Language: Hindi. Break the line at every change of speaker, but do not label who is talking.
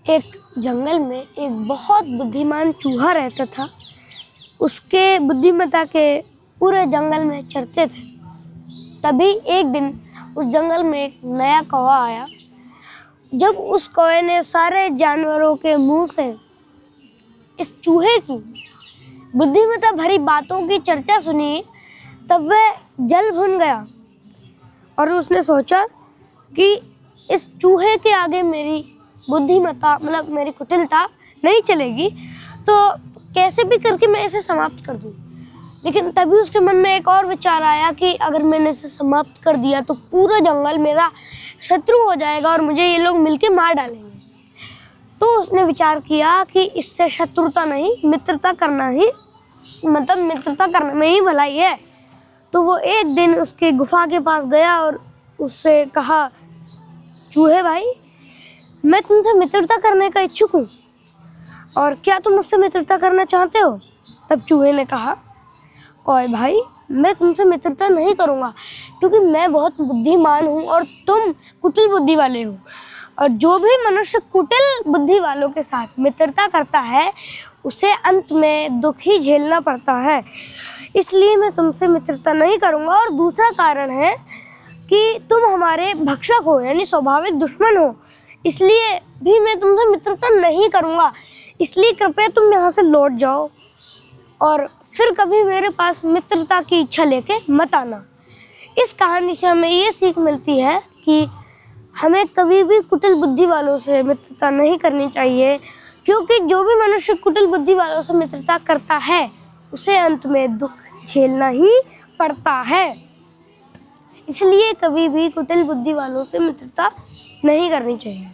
एक जंगल में एक बहुत बुद्धिमान चूहा रहता था। उसके बुद्धिमत्ता के पूरे जंगल में चर्चे थे। तभी एक दिन उस जंगल में एक नया कौवा आया। जब उस कौवे ने सारे जानवरों के मुंह से इस चूहे की बुद्धिमत्ता भरी बातों की चर्चा सुनी, तब वह जल भुन गया और उसने सोचा कि इस चूहे के आगे मेरी बुद्धिमत्ता मतलब मेरी कुटिलता नहीं चलेगी, तो कैसे भी करके मैं इसे समाप्त कर दूं। लेकिन तभी उसके मन में एक और विचार आया कि अगर मैंने इसे समाप्त कर दिया तो पूरा जंगल मेरा शत्रु हो जाएगा और मुझे ये लोग मिलके मार डालेंगे। तो उसने विचार किया कि इससे शत्रुता नहीं, मित्रता करना ही मतलब मित्रता करने में ही भलाई है। तो वो एक दिन उसकी गुफा के पास गया और उससे कहा, चूहे भाई, मैं तुमसे मित्रता करने का इच्छुक हूँ और क्या तुम मुझसे मित्रता करना चाहते हो? तब चूहे ने कहा, कौवे भाई, मैं तुमसे मित्रता नहीं करूँगा क्योंकि मैं बहुत बुद्धिमान हूँ और तुम कुटिल बुद्धि वाले हो, और जो भी मनुष्य कुटिल बुद्धि वालों के साथ मित्रता करता है उसे अंत में दुख ही झेलना पड़ता है। इसलिए मैं तुमसे मित्रता नहीं करूँगा। और दूसरा कारण है कि तुम हमारे भक्षक हो, यानी स्वाभाविक दुश्मन हो, इसलिए भी मैं तुमसे मित्रता नहीं करूँगा। इसलिए कृपया तुम यहाँ से लौट जाओ और फिर कभी मेरे पास मित्रता की इच्छा लेके मत आना। इस कहानी से हमें ये सीख मिलती है कि हमें कभी भी कुटिल बुद्धि वालों से मित्रता नहीं करनी चाहिए, क्योंकि जो भी मनुष्य कुटिल बुद्धि वालों से मित्रता करता है उसे अंत में दुख झेलना ही पड़ता है। इसलिए कभी भी कुटिल बुद्धि वालों से मित्रता नहीं करनी चाहिए।